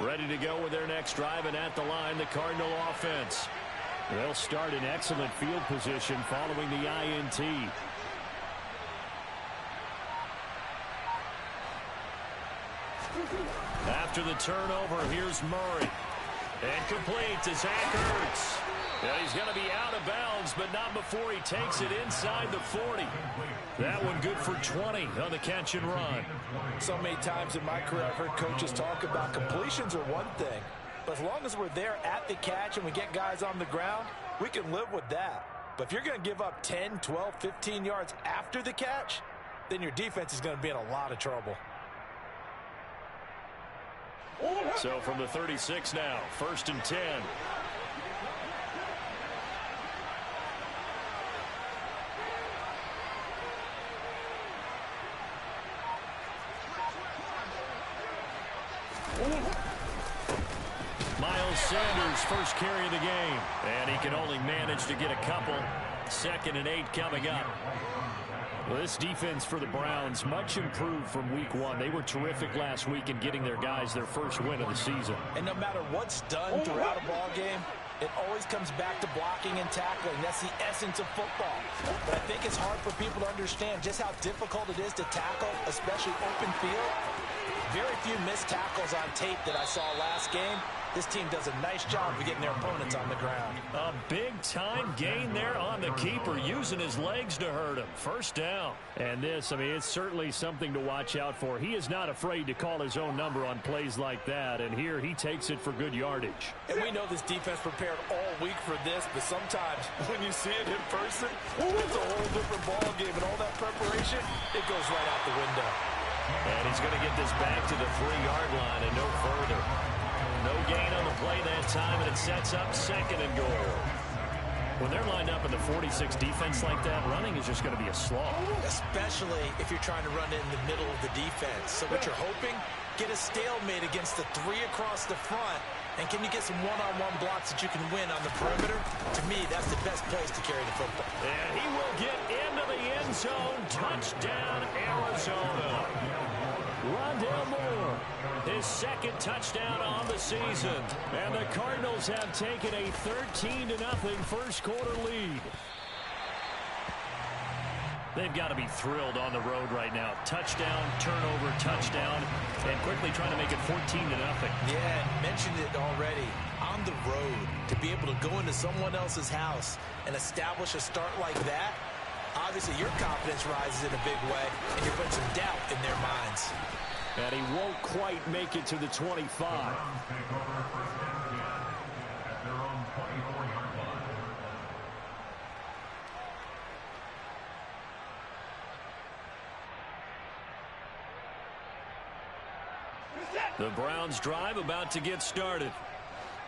Ready to go with their next drive, and at the line, the Cardinal offense. They'll start in excellent field position following the INT. After the turnover, here's Murray. And complete to Zach Ertz. And he's going to be out of bounds, but not before he takes it inside the 40. That one good for 20 on the catch and run. So many times in my career I've heard coaches talk about completions are one thing. But as long as we're there at the catch and we get guys on the ground, we can live with that. But if you're going to give up 10, 12, 15 yards after the catch, then your defense is going to be in a lot of trouble. So from the 36 now, 1st and 10. Miles Sanders, first carry of the game. And he can only manage to get a couple. 2nd and 8 coming up. Well, this defense for the Browns, much improved from week 1. They were terrific last week in getting their guys their first win of the season. And no matter what's done throughout a ball game, it always comes back to blocking and tackling. That's the essence of football. But I think it's hard for people to understand just how difficult it is to tackle, especially open field. Very few missed tackles on tape that I saw last game. This team does a nice job of getting their opponents on the ground. A big-time gain there on the keeper, using his legs to hurt him. First down. And this, I mean, it's certainly something to watch out for. He is not afraid to call his own number on plays like that, and here he takes it for good yardage. And we know this defense prepared all week for this, but sometimes when you see it in person, it's a whole different ball game, and all that preparation, it goes right out the window. And he's going to get this back to the 3-yard line and no further. No gain on the play that time, and it sets up 2nd and goal. When they're lined up in the 46 defense like that, running is just going to be a slog. Especially if you're trying to run it in the middle of the defense. So what you're hoping, get a stalemate against the 3 across the front, and can you get some one-on-one blocks that you can win on the perimeter? To me, that's the best place to carry the football. And he will get into the end zone. Touchdown, Arizona. Rondale Moore, his 2nd touchdown on the season. And the Cardinals have taken a 13-0 first quarter lead. They've got to be thrilled on the road right now. Touchdown, turnover, touchdown, and quickly trying to make it 14-0. Yeah, mentioned it already. On the road, to be able to go into someone else's house and establish a start like that, obviously your confidence rises in a big way, and you're putting some doubt in their minds. And he won't quite make it to the 25. The Browns drive about to get started.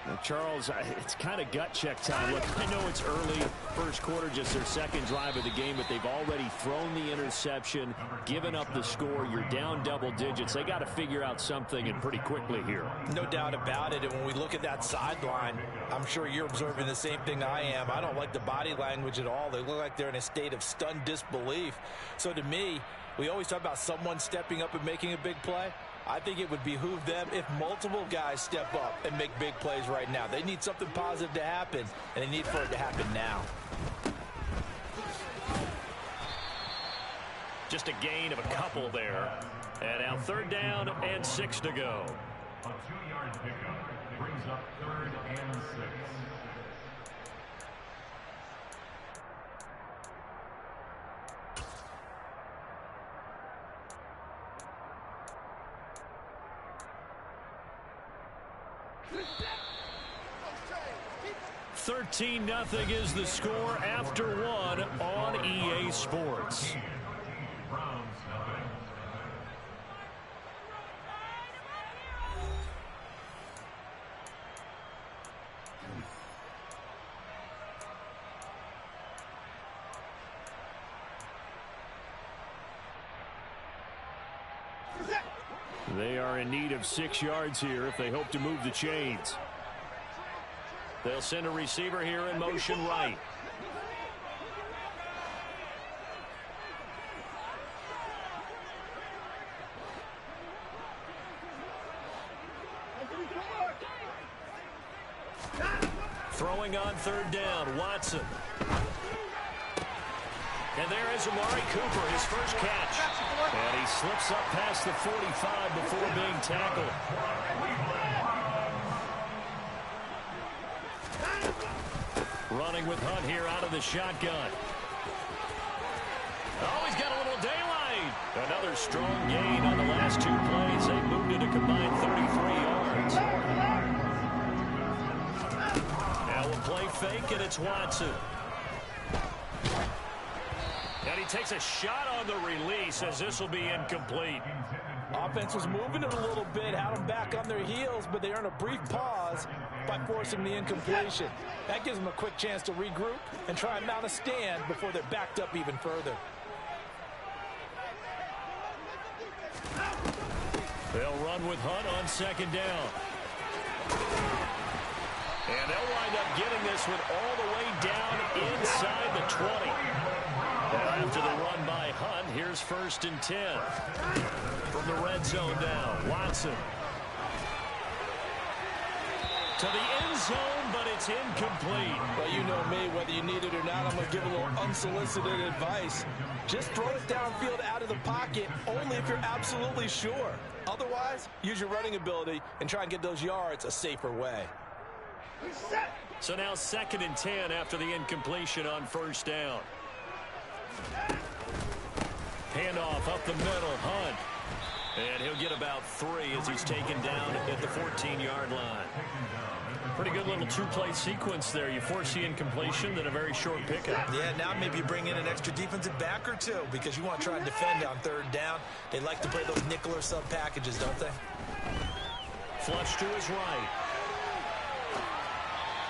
Now, Charles, it's kind of gut check time. Look, I know it's early, first quarter, just their 2nd drive of the game, but they've already thrown the interception, given up the score. You're down double digits. They got to figure out something, and pretty quickly here. No doubt about it. And when we look at that sideline, I'm sure you're observing the same thing I am. I don't like the body language at all. They look like they're in a state of stunned disbelief. So to me, we always talk about someone stepping up and making a big play. I think it would behoove them if multiple guys step up and make big plays right now. They need something positive to happen, and they need for it to happen now. Just a gain of a couple there. And now 3rd down and 6 to go. A 2-yard pickup brings up 3rd and 6. $13-0 is the score after 1 on EA Sports. They are in need of 6 yards here if they hope to move the chains. They'll send a receiver here in motion right. throwing on third down. Watson. And there is Amari Cooper, his first catch. And he slips up past the 45 before being tackled. Running with Hunt here out of the shotgun. Oh, he's got a little daylight. Another strong gain on the last two plays. They moved it a combined 33 yards. Now we'll play fake, and it's Watson. And he takes a shot on the release as this will be incomplete. Offense was moving it a little bit, had them back on their heels, but they earned a brief pause by forcing the incompletion. That gives them a quick chance to regroup and try and mount a stand before they're backed up even further. They'll run with Hunt on second down. And they'll wind up getting this one all the way down inside the 20. And after the run by Hunt, here's 1st and 10. From the red zone now, Watson. To the end zone, but it's incomplete. Well, you know me, whether you need it or not, I'm going to give a little unsolicited advice. Just throw it downfield out of the pocket, only if you're absolutely sure. Otherwise, use your running ability and try and get those yards a safer way. So now 2nd and 10 after the incompletion on 1st down. Handoff up the middle, Hunt. And he'll get about 3 as he's taken down at the 14-yard line. Pretty good little two-play sequence there. You force the incompletion, then a very short pickup. Yeah, now maybe you bring in an extra defensive back or two because you want to try and defend on 3rd down. They like to play those nickel or sub packages, don't they? Flush to his right.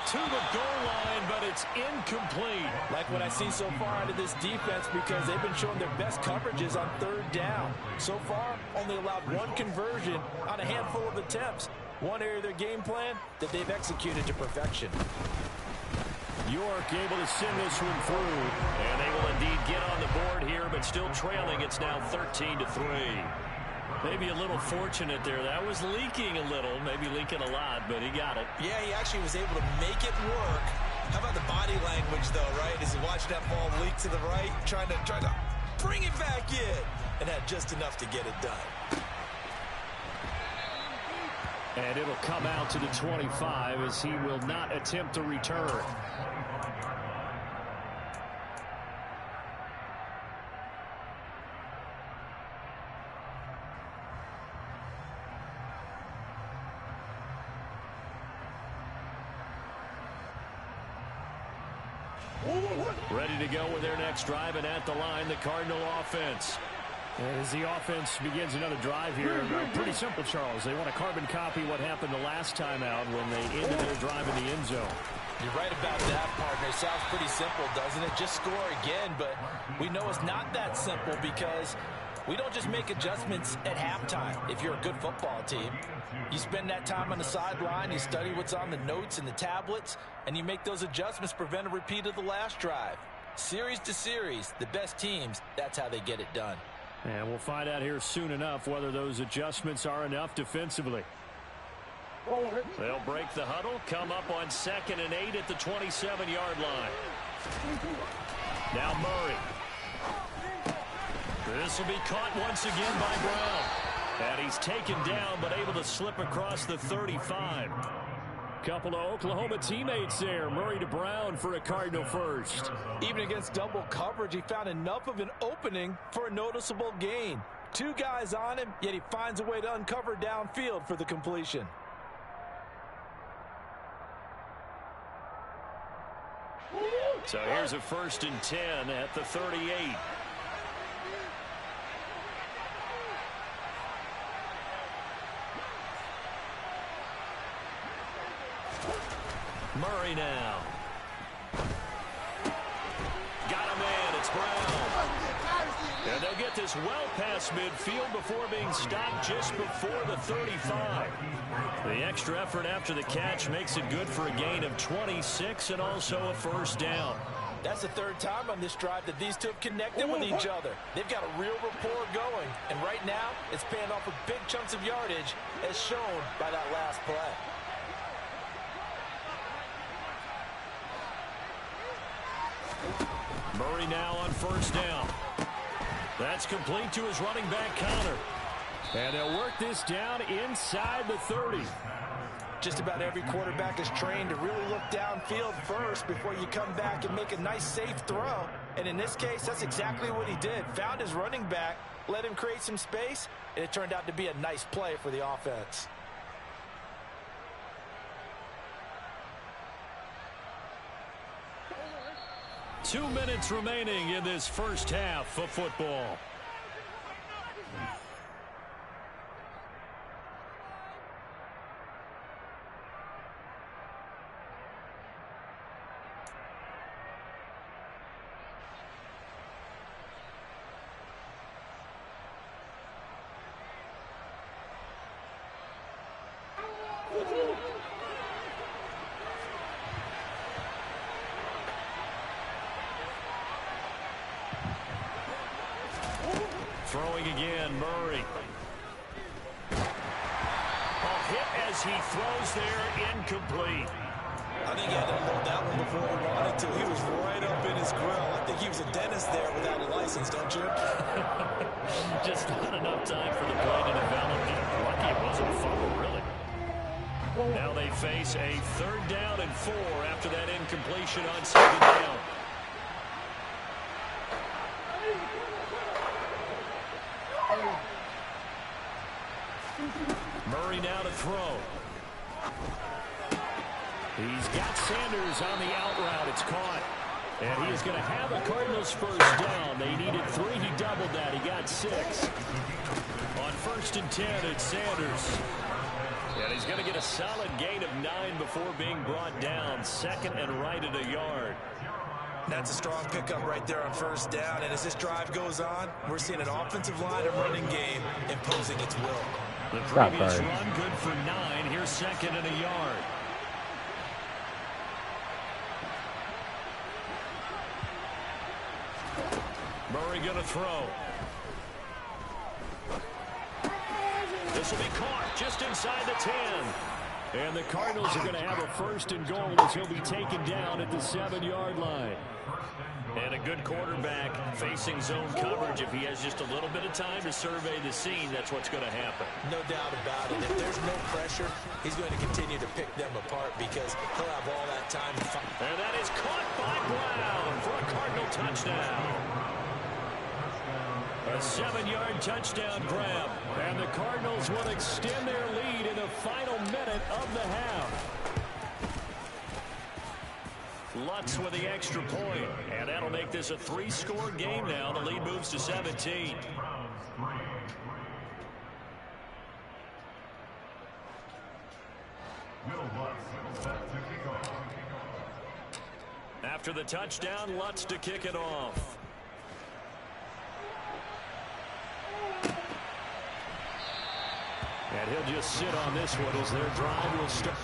To the goal line, but it's incomplete. Like what I see so far out of this defense because they've been showing their best coverages on 3rd down. So far, only allowed 1 conversion on a handful of attempts. One area of their game plan that they've executed to perfection. York able to send this one through. And they will indeed get on the board here, but still trailing. It's now 13-3. Maybe a little fortunate there. That was leaking a little, maybe leaking a lot, but he got it. Yeah, he actually was able to make it work. How about the body language, though, right? As he watched that ball leak to the right, trying to bring it back in, and had just enough to get it done. And it'll come out to the 25 as he will not attempt to return. Ready to go with their next drive, and at the line, the Cardinal offense. As the offense begins another drive here, pretty simple, Charles. They want to carbon copy what happened the last time out when they ended their drive in the end zone. You're right about that, partner. It sounds pretty simple, doesn't it? Just score again, but we know it's not that simple because we don't just make adjustments at halftime. If you're a good football team, you spend that time on the sideline, you study what's on the notes and the tablets, and you make those adjustments to prevent a repeat of the last drive. Series to series, the best teams, that's how they get it done. And we'll find out here soon enough whether those adjustments are enough defensively. They'll break the huddle, come up on 2nd and 8 at the 27-yard line. Now Murray. This will be caught once again by Brown. And he's taken down, but able to slip across the 35. Couple of Oklahoma teammates there. Murray to Brown for a Cardinal first. Even against double coverage, he found enough of an opening for a noticeable gain. 2 guys on him, yet he finds a way to uncover downfield for the completion. So here's a 1st and 10 at the 38. Murray now. Got a man. It's Brown. And they'll get this well past midfield before being stopped just before the 35. The extra effort after the catch makes it good for a gain of 26 and also a 1st down. That's the 3rd time on this drive that these two have connected with each other. They've got a real rapport going. And right now, it's paying off with big chunks of yardage as shown by that last play. Murray now on first down. That's complete to his running back Connor. And they'll work this down inside the 30. Just about every quarterback is trained to really look downfield first before you come back and make a nice safe throw. And in this case, that's exactly what he did. Found his running back, let him create some space, and it turned out to be a nice play for the offense. Two minutes remaining in this first half of football. Throwing again, Murray. A hit as he throws there, incomplete. I think he had to hold that one before he wanted to. He was right up in his grill. I think he was a dentist there without a license, don't you? Just not enough time for the play to develop. Lucky it wasn't a fumble, really. Now they face a 3rd down and 4 after that incompletion on 2nd down. Murray now to throw. He's got Sanders on the out route. It's caught. And he is going to have the Cardinals first down. They needed 3. He doubled that. He got 6. On 1st and 10, it's Sanders. And he's going to get a solid gain of 9 before being brought down. 2nd and right at a yard. That's a strong pickup right there on 1st down. And as this drive goes on, we're seeing an offensive line and running game imposing its will. The previous run good for 9. Here's 2nd and a yard. Murray going to throw. This will be caught just inside the 10. And the Cardinals are going to have a 1st and goal as he'll be taken down at the 7-yard line. And a good quarterback facing zone coverage. If he has just a little bit of time to survey the scene, that's what's going to happen. No doubt about it. If there's no pressure, he's going to continue to pick them apart because he'll have all that time to find. And that is caught by Brown for a Cardinal touchdown. A 7-yard touchdown grab. And the Cardinals will extend their lead in the final minute of the half. Lutz with the extra point. And that'll make this a 3-score game now. The lead moves to 17. After the touchdown, Lutz to kick it off. And he'll just sit on this one as their drive will start.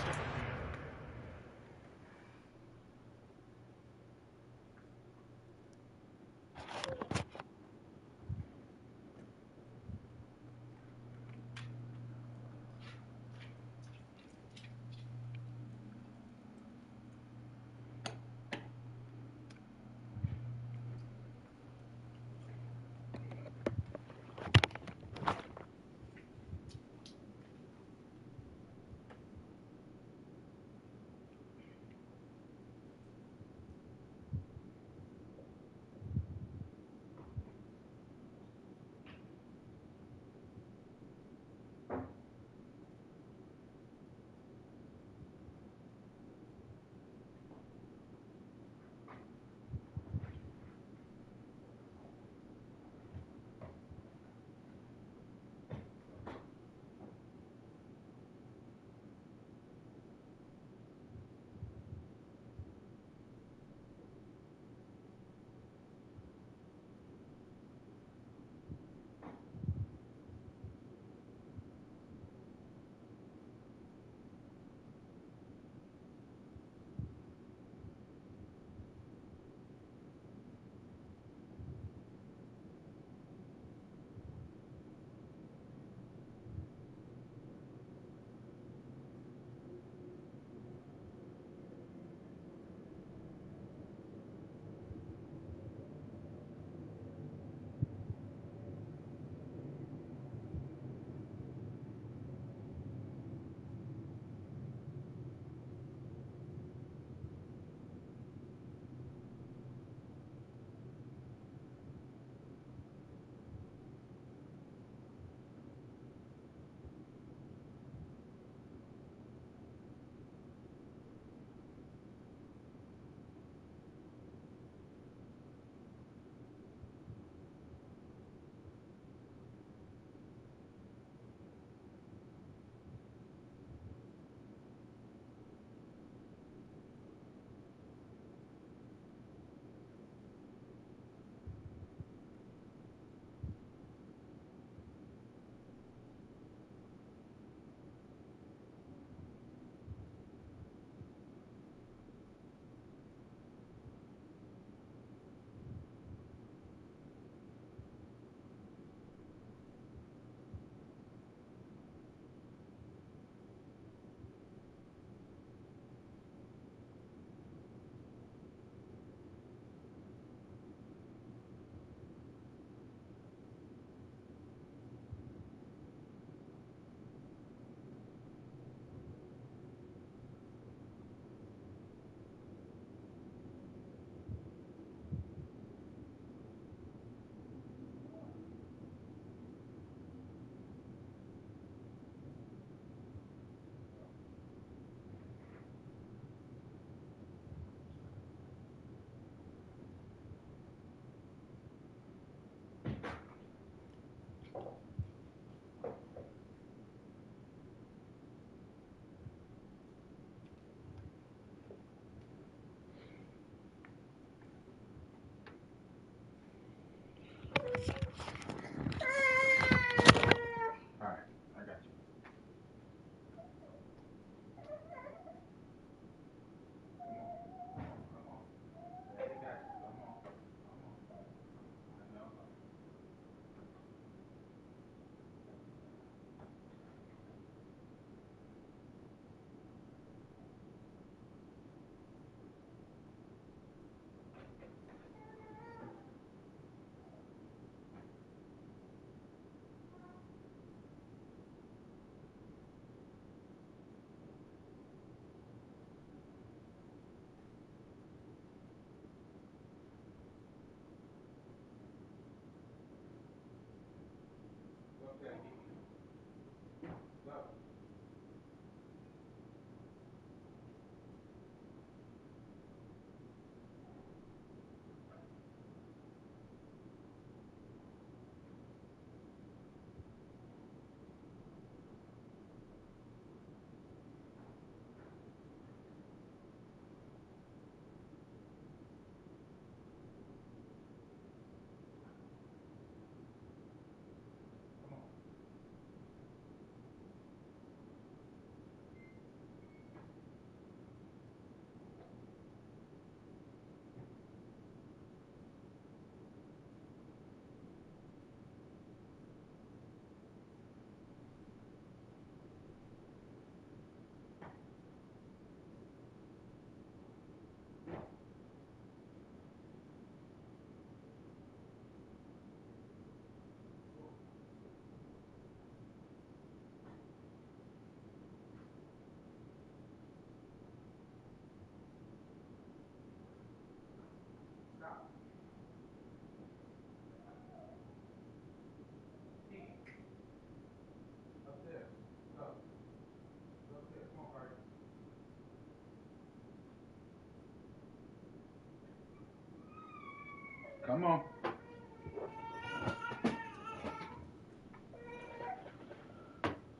Come on.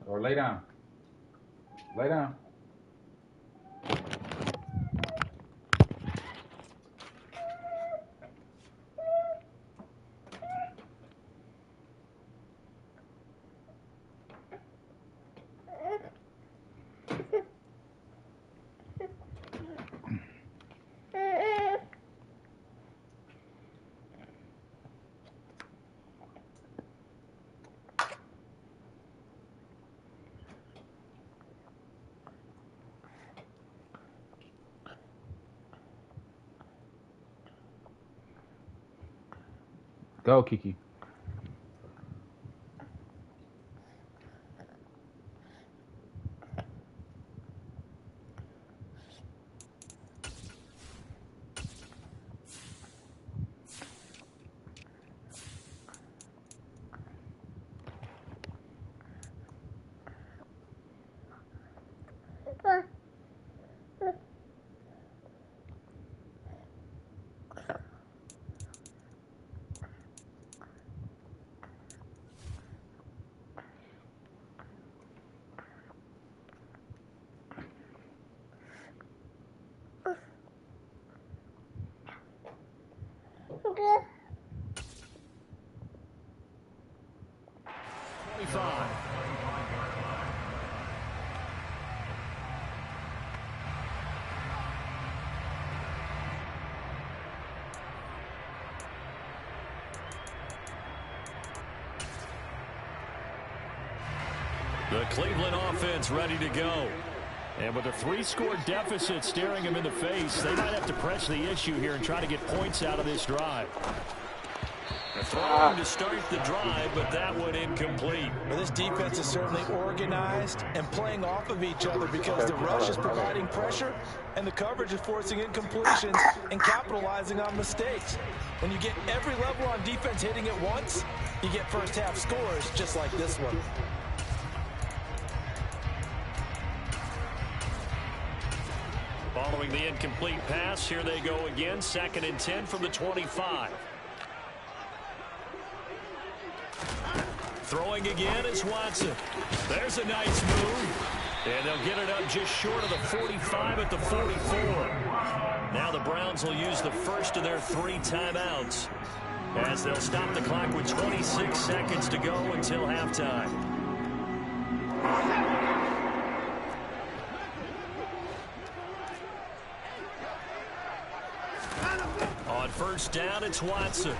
Or lay down. Lay down. Go, Kiki. The Cleveland offense ready to go. And with a 3-score deficit staring them in the face, they might have to press the issue here and try to get points out of this drive. A throwing to start the drive, but that one incomplete. Well, this defense is certainly organized and playing off of each other because the rush is providing pressure and the coverage is forcing incompletions and capitalizing on mistakes. When you get every level on defense hitting at once, you get first half scores just like this one. Following the incomplete pass, here they go again. 2nd and 10 from the 25. Throwing again is Watson. There's a nice move. And they'll get it up just short of the 45 at the 44. Now the Browns will use the first of their 3 timeouts as they'll stop the clock with 26 seconds to go until halftime. On first down, it's Watson.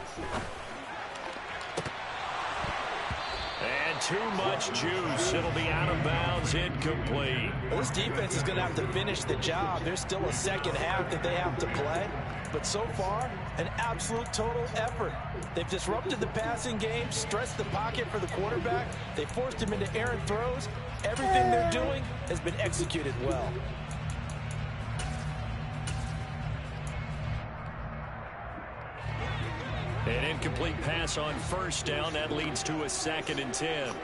And too much juice. It'll be out of bounds, incomplete. Well, this defense is going to have to finish the job. There's still a second half that they have to play. But so far, an absolute total effort. They've disrupted the passing game, stressed the pocket for the quarterback. They forced him into errant throws. Everything they're doing has been executed well. An incomplete pass on first down. That leads to a 2nd and 10.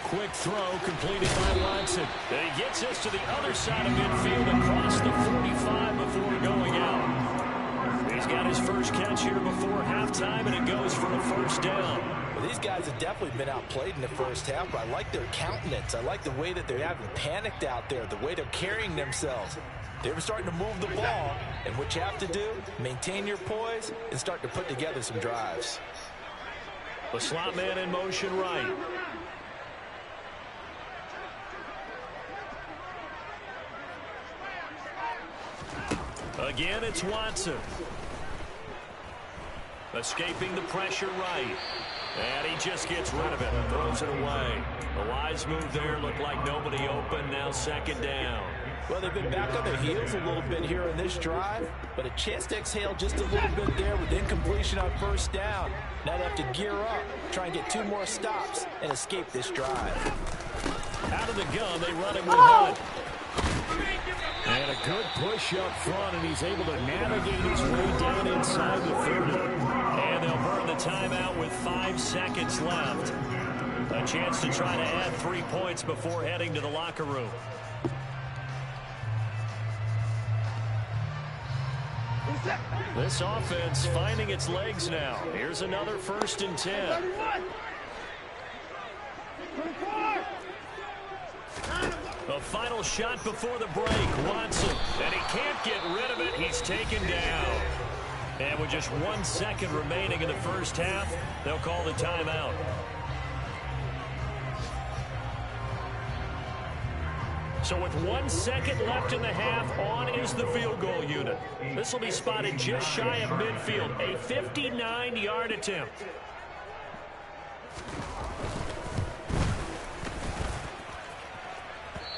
Quick throw completed by Watson. And he gets us to the other side of midfield across the 45 before going out. He's got his first catch here before halftime, and it goes for a first down. Well, these guys have definitely been outplayed in the first half, but I like their countenance. I like the way that they're having panicked out there, the way they're carrying themselves. They're starting to move the ball, and what you have to do, maintain your poise and start to put together some drives. The slot man in motion right. Again, it's Watson. Escaping the pressure right. And he just gets rid of it and throws it away. A wise move there. Looked like nobody open. Now 2nd down. Well, they've been back on their heels a little bit here in this drive, but a chance to exhale just a little bit there with incompletion on first down. Now they have to gear up, try and get 2 more stops, and escape this drive. Out of the gun, they run him with Hunt. And a good push up front, and he's able to navigate his way down inside the 30. And they'll burn the timeout with 5 seconds left. A chance to try to add 3 points before heading to the locker room. This offense finding its legs now. Here's another 1st and 10. A final shot before the break. Watson. And he can't get rid of it. He's taken down. And with just 1 second remaining in the first half, they'll call the timeout. So with 1 second left in the half, on is the field goal unit. This will be spotted just shy of midfield. A 59-yard attempt.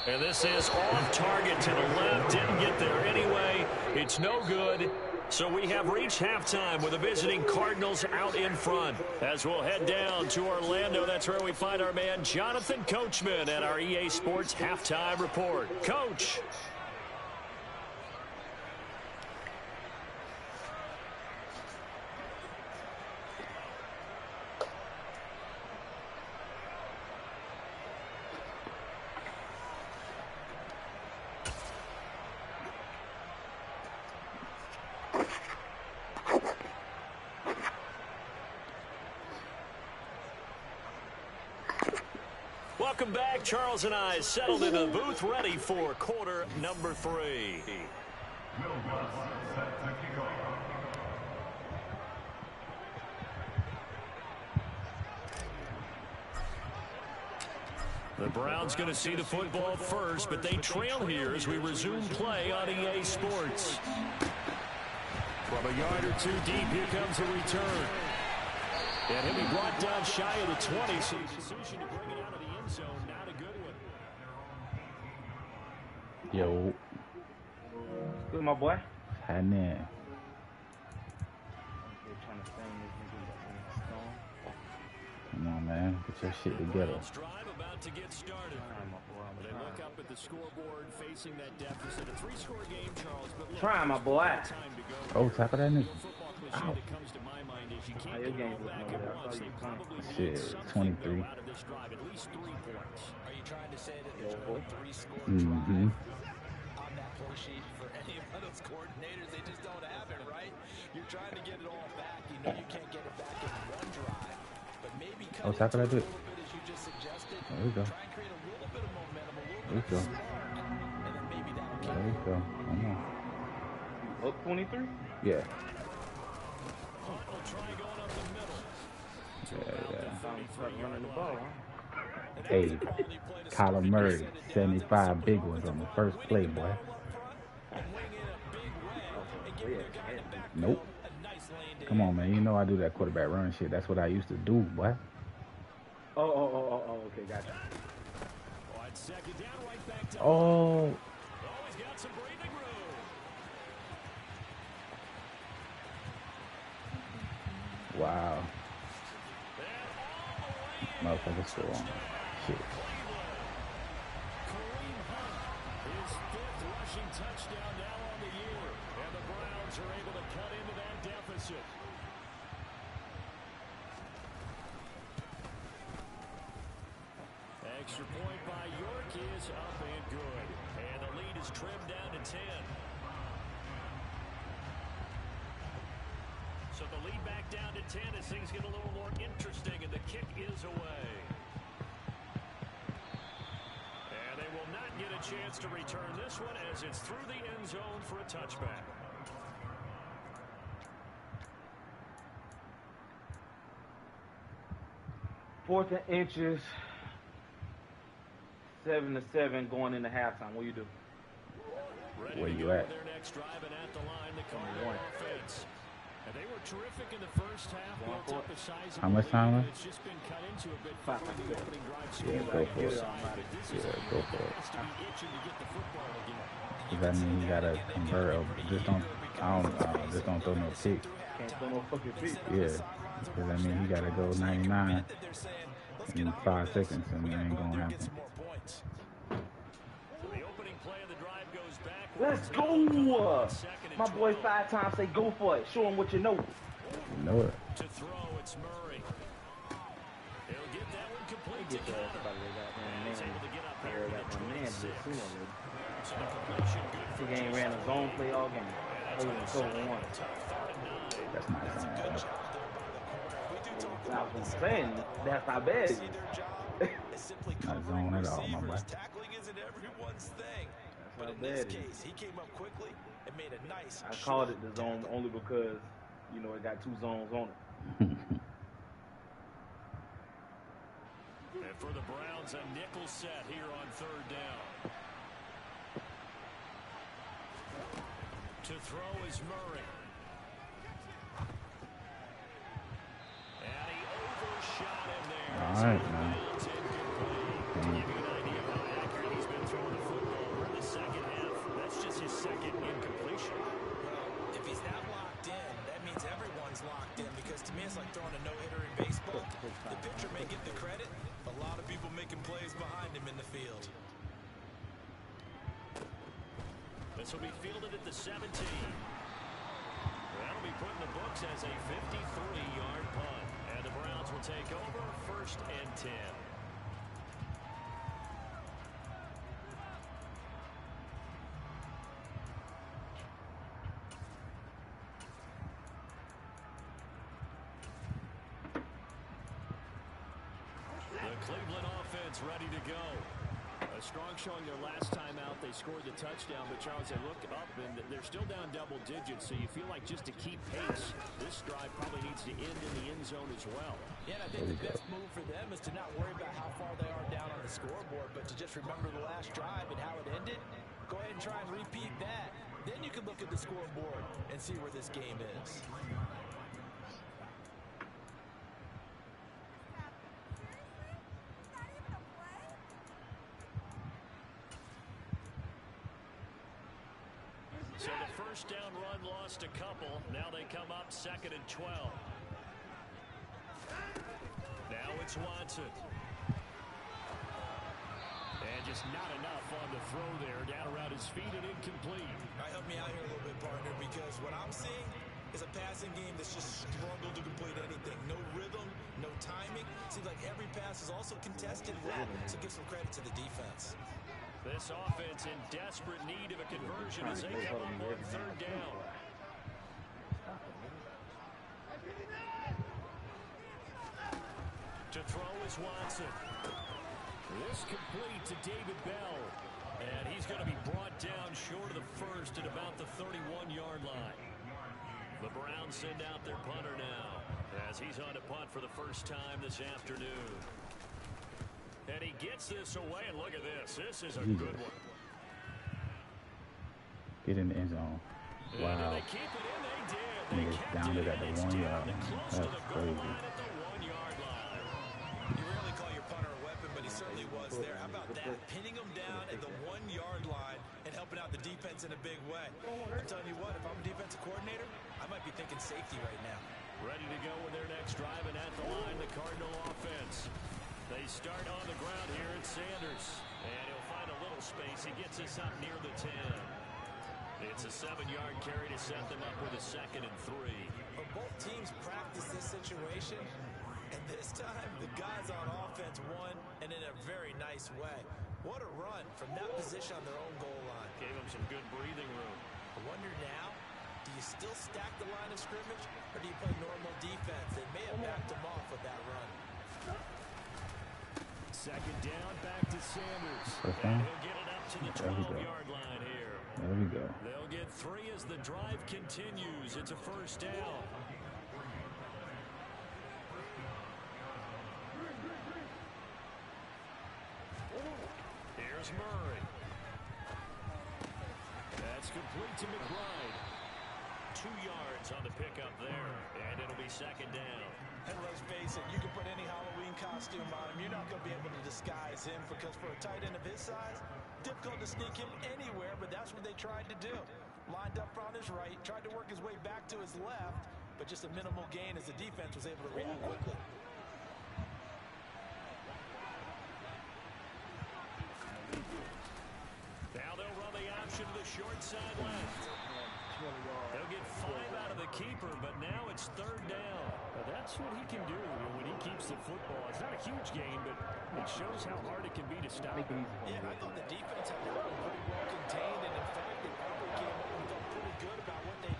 And this is off target to the left. Didn't get there anyway. It's no good. So we have reached halftime with the visiting Cardinals out in front. As we'll head down to Orlando, that's where we find our man Jonathan Coachman at our EA Sports Halftime Report. Coach. Welcome back. Charles and I settled into the booth, ready for quarter number 3. The Browns going to see the football first, but they trail here as we resume play on EA Sports. From a yard or two deep, here comes a return. And he'll be brought down shy of the 20, so the decision to bring it out of the end zone, not a good one. Yo. Good, my boy. Happening. Come on, man. Get your shit together. Drive about to get started. They look up at the scoreboard, facing that deficit. A 3-score game, Charles. But look, trying, my boy. Oh, tackle that nigga. Football cliche that comes to my mind is you can't your get game all back looking at over once. there. They probably need Shit, something to 23. go out of this drive, at least 3 points. Are you trying to say that there's no 3-score Mm-hmm. drive on that play sheet for any of those coordinators? They just don't have it, right? You're trying to get it all back. You know you can't get it back in one drive. But maybe cut it tackle that a dude. little bit as you just suggested. There we go. Try and create a little bit of momentum, a little There we bit go. of spark, and then maybe that'll There we go. Come on. Up 23? Yeah. Hunt will try going up the middle. Start running the ball, huh? Hey, Kyler Murray, 75 big ones on the first play, boy. Nope. Come on, man. You know I do that quarterback run shit. That's what I used to do, boy. Oh, okay, gotcha. On second down, right back to Oh. he's got some breathing room. Wow. Motherfucker still on. Shit. Kareem Hunt, his 5th rushing touchdown now on the year. And the Browns are able to cut into that deficit. Extra point by York is up and good. And the lead is trimmed down to 10. So the lead back down to 10 as things get a little more interesting, and the kick is away. And they will not get a chance to return this one as it's through the end zone for a touchback. Fourth and inches. 7-7 going into halftime. What do you do? Ready Where to you go at? with their next drive, and at the line, the Cardinal offense. And they were terrific in the first half. Built up a sizable How much lead, time and left? It's just been cut into a bit before the opening drive. Yeah, go for it. Yeah, go for it. Has to be itching to get the football again. Does that mean you gotta convert? Just don't. Just don't throw no pick. Can't throw no fucking feet. Yeah. Because I mean, you gotta go 99 in 5 seconds, and it ain't gonna happen. The opening play of the drive goes back. Let's go! My boy 5 times say go for it. Show him what you know. You know it. To throw, it's Murray. He'll get that one complete to Get your ass Conner. out of there, goddamn He's able to get up here man. and That get my man 26. just seen already. So the completion good for He ain't ran a zone play all game. And That's Oh, good so shot. one. That's not That's a something. good job there by the corner. We do talk That's about what this. I'm saying. That's not bad. See, their job is simply Not covering zone at all, my boy. receivers. Tackling isn't everyone's thing. That's But how in bad this it is. case, he came up quickly and made a nice, I short called it the zone tackle. only because, you know, it got 2 zones on it. And for the Browns, a nickel set here on 3rd down. To throw is Murray. And he overshot him there. All right, man. To give you an idea of how accurate he's been throwing the football. We're in the second half. That's just his second incompletion. Well, if he's that locked in, that means everyone's locked in, because to me it's like throwing a no-hitter in baseball. The pitcher may get the credit, but a lot of people making plays behind him in the field. This will be fielded at the 17. That'll be put in the books as a 53-yard punt. And the Browns will take over 1st and 10. The Cleveland offense ready to go. A strong showing their last time out. They scored the touchdown, but Charles, they look up and they're still down double digits, so you feel like just to keep pace, this drive probably needs to end in the end zone as well. Yeah, and I think the best move for them is to not worry about how far they are down on the scoreboard, but to just remember the last drive and how it ended. Go ahead and try and repeat that. Then you can look at the scoreboard and see where this game is. So the first down run lost a couple. Now they come up 2nd and 12. Now it's Watson. And just not enough on the throw there. Down around his feet and incomplete. All right, help me out here a little bit, partner, because what I'm seeing is a passing game that's just struggled to complete anything. No rhythm, no timing. Seems like every pass is also contested well, so give some credit to the defense. This offense in desperate need of a conversion as they come up on 3rd down. To throw is Watson. This complete to David Bell. And he's going to be brought down short of the first at about the 31-yard line. The Browns send out their punter now as he's on to punt for the first time this afternoon. And he gets this away, and look at this. This is a good one. Get in the end zone. Wow. And they keep it in. They did. They Niggas kept downed it at the It's 1 down yard to line. close That's to the goal crazy. line at the 1-yard line. You rarely call your punter a weapon, but he certainly was there. How about that? Pinning him down at the 1-yard line and helping out the defense in a big way. I'm telling you what, if I'm a defensive coordinator, I might be thinking safety right now. Ready to go with their next drive, and at the line, the Cardinal offense. They start on the ground here at Sanders. And he'll find a little space. He gets us up near the 10. It's a 7-yard carry to set them up with a 2nd and 3. But both teams practice this situation, and this time the guys on offense won, and in a very nice way. What a run from that position on their own goal line. Gave them some good breathing room. I wonder now, do you still stack the line of scrimmage, or do you play normal defense? They may have backed them off with that run. 2nd down, back to Sanders. First And down. he'll get it up to the 12-yard line here. There we go. They'll get 3 as the drive continues. It's a 1st down. Here's Murray. That's complete to McBride. 2 yards on the pickup there, and it'll be 2nd down. And let's face it, you can put any Halloween costume on him. You're not going to be able to disguise him, because for a tight end of his size, difficult to sneak him anywhere, but that's what they tried to do. Lined up on his right, tried to work his way back to his left, but just a minimal gain as the defense was able to react quickly. Now they'll run the option to the short side left. They'll get 5 out of the keeper, but now it's 3rd down. That's what he can do when he keeps the football. It's not a huge gain, but it shows how hard it can be to stop him. Yeah, I thought the defense had that one pretty well contained, and in fact, they probably came up and felt pretty good about what they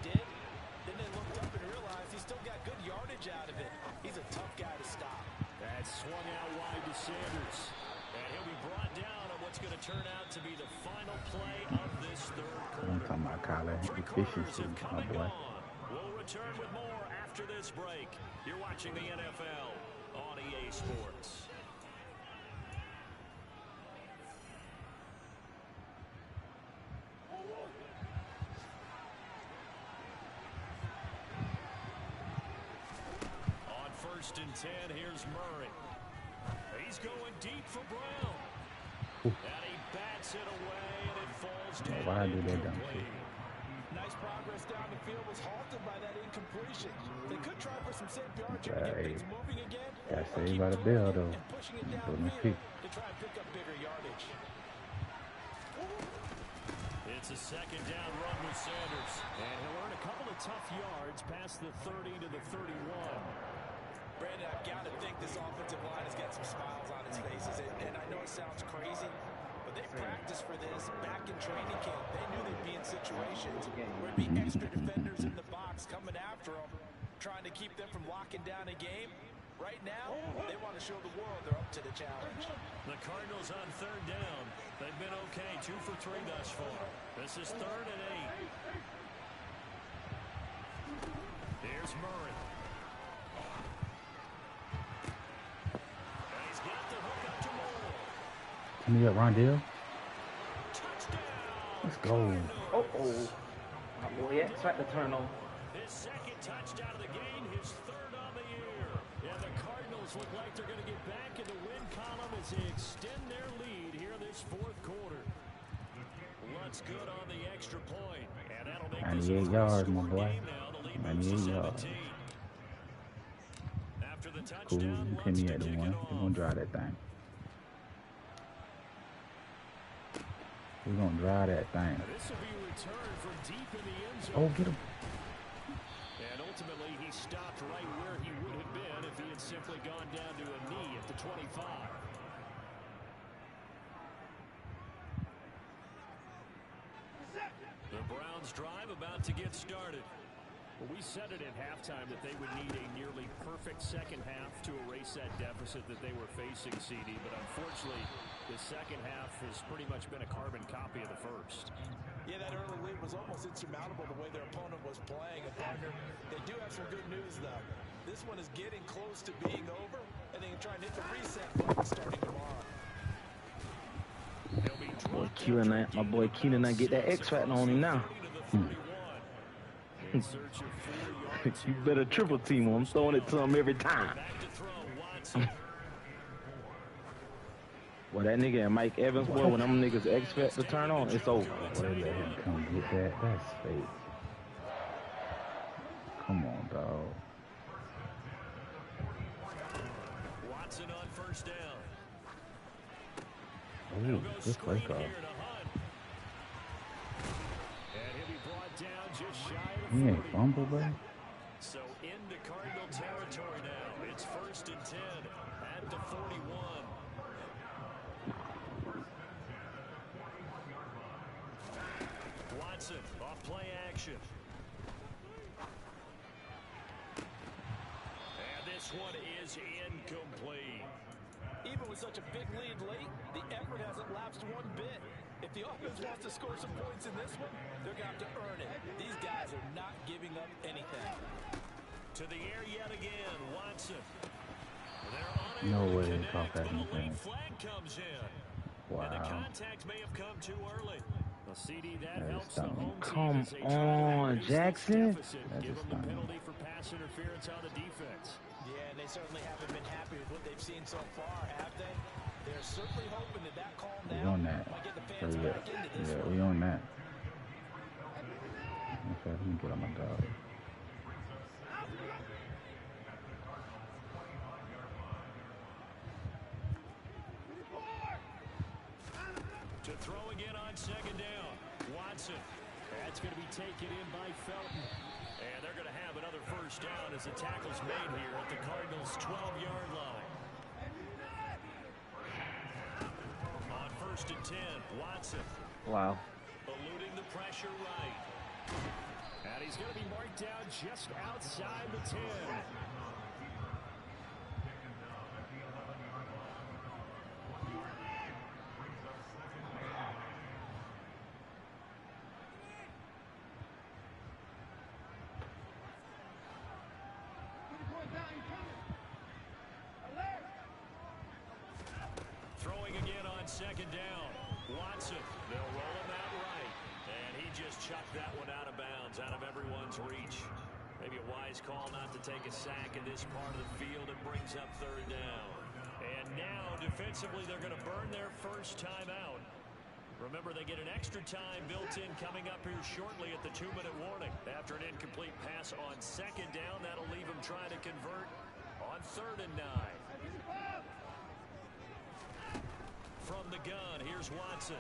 Sanders. And he'll be brought down on what's going to turn out to be the final play of this third quarter. I'm talking about college efficiency, my boy. We'll return with more after this break. You're watching the NFL on EA Sports. On 1st and 10, here's Murray. He's going deep for Brown. And he bats it away, and it falls down. Why I do that dumb shit? Nice progress down the field was halted by that incompletion. They could try for some safe yards to get things moving again. Got saved by the bell, though. Pushing it down the field to try and pick up bigger yardage. It's a second down run with Sanders. And he'll earn a couple of tough yards past the 30 to the 31. Brandon, I've got to think this offensive line has got some smiles on its faces. And I know it sounds crazy, but they practiced for this back in training camp. They knew they'd be in situations where it'd be extra defenders in the box coming after them, trying to keep them from locking down a game. Right now, they want to show the world they're up to the challenge. The Cardinals on 3rd down. They've been okay, 2 for 3 thus far. This is 3rd and 8. Here's Murray. And he's got the hook up to Moore. Can you get Rondell? Touchdown. Let's go. Uh-oh. My boy X right to turn on. His second touchdown of the game, his 3rd on the year. And the Cardinals look like they're going to get back in the win column as they extend their lead here this 4th quarter. Looks good on the extra point. And that'll make this 98 yards, my boy. 98 yards. After the Cool. touchdown, Penny Lutz at to the kick one. it We're off. going to drive that thing. We're going to drive that thing. This will be returned from deep in the end zone. Oh, get him. And ultimately, he stopped right where he would have been if he had simply gone down to a knee at the 25. The Browns drive about to get started. Well, we said it at halftime that they would need a nearly perfect second half to erase that deficit that they were facing, CD. But unfortunately, the second half has pretty much been a carbon copy of the first. Yeah, that early lead was almost insurmountable the way their opponent was playing. And partner, they do have some good news, though. This one is getting close to being over, and they can try and hit the reset button starting tomorrow. My boy Keenan, I get that X Factor on him now. You better triple team him. I'm throwing it to him every time. Well, that nigga and Mike Evans, boy, when them niggas X Factor turn on, it's over. Boy, let him come get that. That's fake. Come on, dog. Watson on 1st down. Ooh, good play call. And he'll be brought down just shy of He the ain't 40. fumble, bro. So into Cardinal territory now. It's 1st and 10 at the 41. Watson off play action. And this one is incomplete. Even with such a big lead late, the effort hasn't lapsed one bit. If the offense wants to score some points in this one, they're going to have to earn it. These guys are not giving up anything. To the air yet again, Watson. No way they connect, caught that but a late anything. flag comes in. Wow. And the contact may have come too early. The CD that That is helps the stunning. home team Come as they try to on, erase this Jackson. deficit, That give is them the stunning. penalty for pass interference on the defense. Yeah, and they certainly haven't been happy with what they've seen so far, have they? They're certainly hoping that that call We now on that. might get the So, fans yeah, back into this yeah, one. we on that. Okay, let me get on my dog. To throw again on 2nd down. Watson. That's going to be taken in by Felton. And they're going to have another 1st down as the tackle's made here at the Cardinals' 12-yard line. On 1st and 10, Watson. Wow. Eluding the pressure right. And he's going to be marked down just outside the 10. second down. Watson, they'll roll him out right. And he just chucked that one out of bounds, out of everyone's reach. Maybe a wise call not to take a sack in this part of the field. It brings up third down. And now, defensively, they're going to burn their first time out. Remember, they get an extra time built in coming up here shortly at the 2-minute warning. After an incomplete pass on second down, that'll leave them trying to convert on 3rd and 9. From the gun, here's Watson.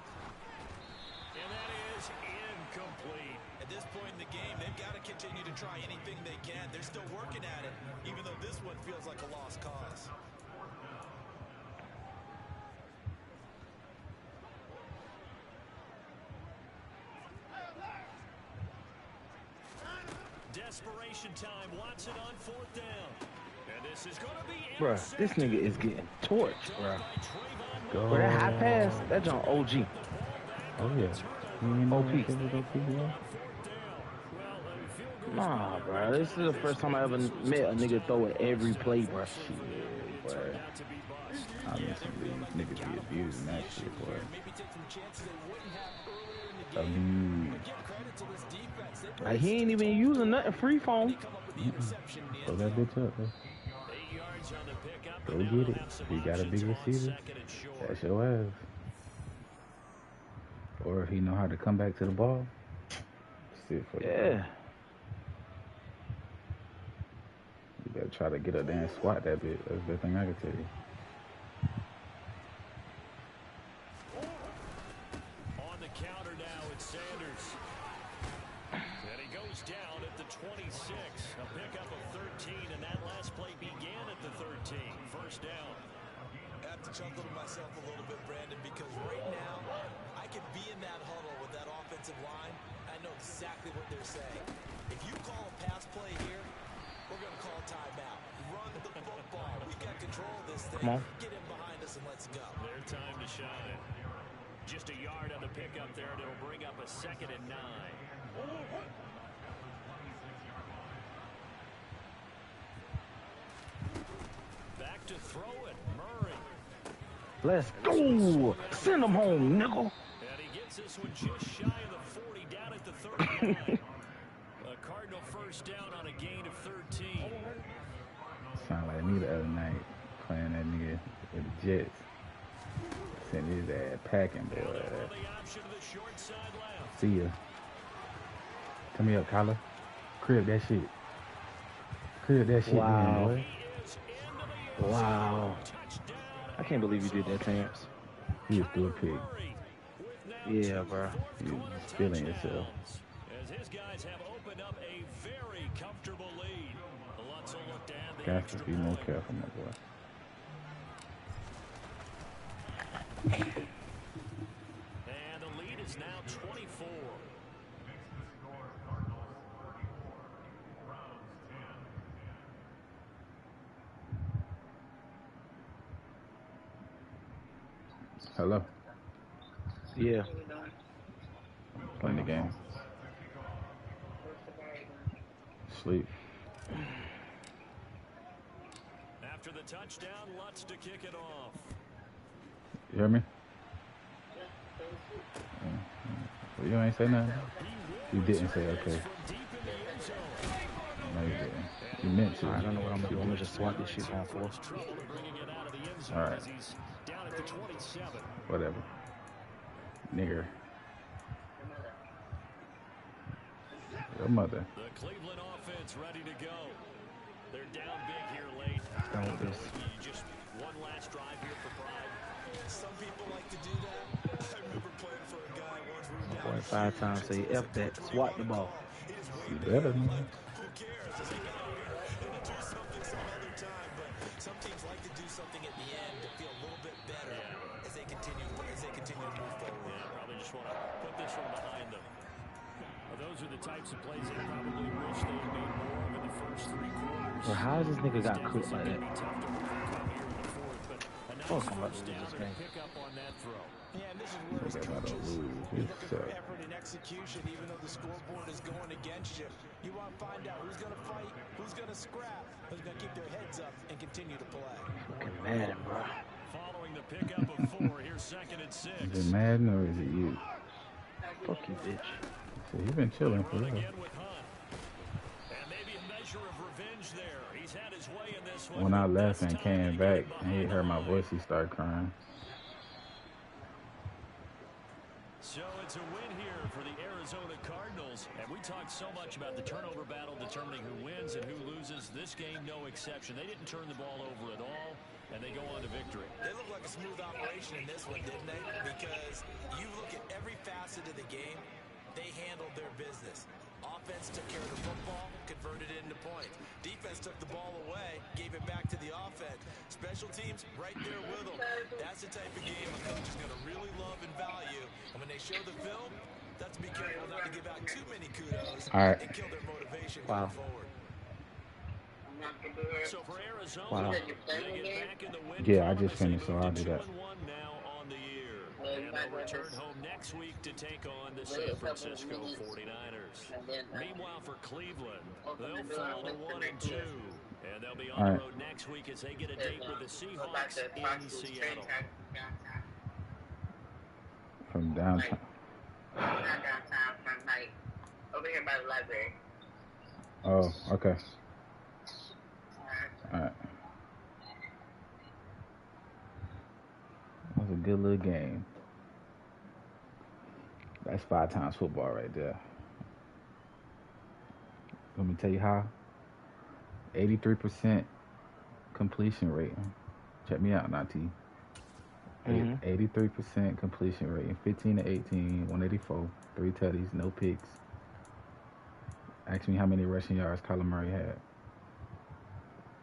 And that is incomplete. At this point in the game, they've got to continue to try anything they can. They're still working at it, even though this one feels like a lost cause. Desperation time. Watson on 4th down. And this is going to be Bruh, this nigga is getting torched, bruh. Go. Bro, that high pass, that's on OG. Oh, yeah. You ain't know OP. this was OP, yeah? Nah, bro. This is the first time I ever met a nigga throw it every play, bro. Shit, boy. I mean, some of these niggas be abusing that shit, boy. Abuse. Like, he ain't even using nothing free phone. Throw that bitch up, bro. Go get it. If he got a big receiver, that's your ass. Or if he know how to come back to the ball, sit for the ball. Yeah. You better try to get up there and swat that bitch. That's the thing I can tell you. On the counter now, it's Sanders. And he goes down at the 26. A pickup of 13, and that last play began at the 13. First down. I have to chuckle to myself a little bit, Brandon, because right now, I could be in that huddle with that offensive line. I know exactly what they're saying. If you call a pass play here, we're going to call timeout. Run the football. We got control of this thing. Come on. Get in behind us and let's go. Their time to shine. Just a yard on the pickup there, and it'll bring up a 2nd and 9. Back to throw it, Murray. Let's go. Send him home, nigga. And he gets this one just shy of the 40, down at the 39. A Cardinal first down on a gain of 13. Sound like me the other night playing that nigga with the Jets. Sent his ass packing, boy. The option to the short side left. See ya. Come here, Kyler. Crib that shit. Crib that shit, Wow. man, boy. He is into the end Wow. zone. Touchdown. I can't believe you did that, Terrence. He was through a pig. Murray with now Yeah, bro. You feeling yourself. as his guys have opened up a very comfortable lead. Lutz will look to add the Got to extra be more point. careful, my boy. And the lead is now 24. Hello. Yeah. Playing the game. Sleep. After the touchdown, Lutz to kick it off. You hear me? Well, you ain't say nothing. You didn't say okay. From deep in the end zone. No, you didn't. You meant to. I don't know what I'm gonna do. I'm gonna just swat this shit on for. Trouble bringing it out of the end zone All right. as he's down at the 27. Whatever. Nigger. Your mother. The Cleveland offense ready to go. They're down big here late. Don't this. You just one last drive here for pride. Some people like to do that. I remember playing for a guy once. We were down. Boy, 5 times say F that. Swat the ball. You better, man. Who cares? Just get out here and do something some other time. But some teams like to do something at the end to feel a little bit better as they continue to move forward. Yeah, probably just want to put this one behind them. Well, those are the types of plays they probably wish they had made more of in the first 3 quarters. Bro, how is this nigga got cooked like that? Be tough to overcome here in the fourth, but a nice Fuck, I'm about to first lose down this and a game. pick up on that throw. Yeah, and this is where Nigga about to lose. you're This looking for sucks. effort and execution, even though the scoreboard is going against you. You want to find out who's going to fight, who's going to scrap, who's going to keep their heads up and continue to play. Fucking Madden, bro. Following the pickup of 4, here's 2nd and 6. Is it Madden or is it you? Fuck you, bitch. So he's been chilling for real. Again with Hunt. And maybe a measure of revenge there. He's had his way in this one. When I left and came back and he heard my voice, he started crying. So it's a win here for the Arizona Cardinals. And we talked so much about the turnover battle determining who wins and who loses. This game, no exception. They didn't turn the ball over at all, and they go on to victory. They look like a smooth operation in this one, didn't they? Because you look at every facet of the game, they handled their business. Offense took care of the football, converted it into points. Defense took the ball away, gave it back to the offense. Special teams, right there with them. That's the type of game a coach is going to really love and value. And when they show the film, that's to be careful not to give out too many kudos and kill their motivation going forward. So for Arizona, they get back in the win Yeah, I just finished, so I'll do that. 2-1 now on the year. And they'll return home next week to take on the San Francisco 49ers. Meanwhile, for Cleveland, they'll fall to 1-2. And they'll be on the road next week as they get a date with the Seahawks in Seattle. From downtown. Not downtown, from like over here by the library. Oh, okay. All right. That was a good little game. That's 5 times football right there. Let me tell you how. 83% completion rating. Check me out, Nati. 83% completion rating. 15 to 18, 184, 3 tutties, no picks. Ask me how many rushing yards Kyler Murray had.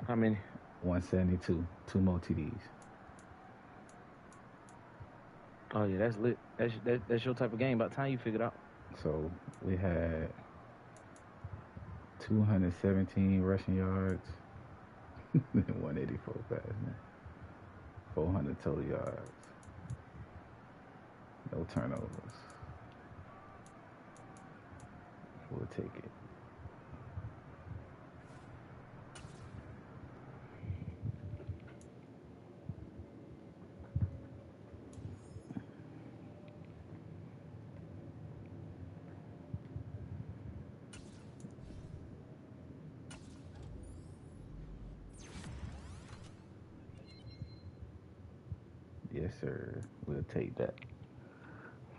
How many? 172. 2 more TDs. Oh, yeah, that's lit. That's your type of game. About time you figured out. So we had 217 rushing yards, 184 passing, 400 total yards, no turnovers. We'll take it. Yes, sir. We'll take that.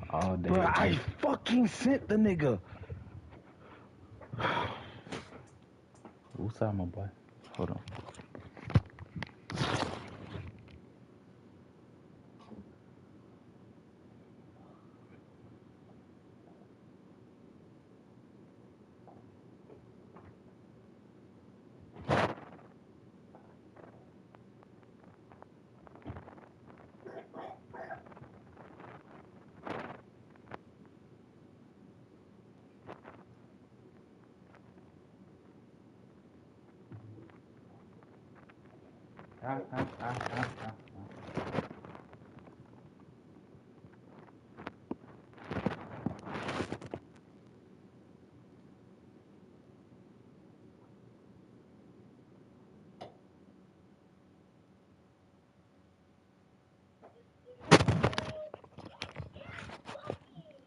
All day. Bro, I fucking sent the nigga. Who's out, my boy? Hold on.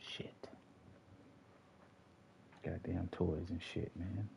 Shit. Goddamn toys and shit, man.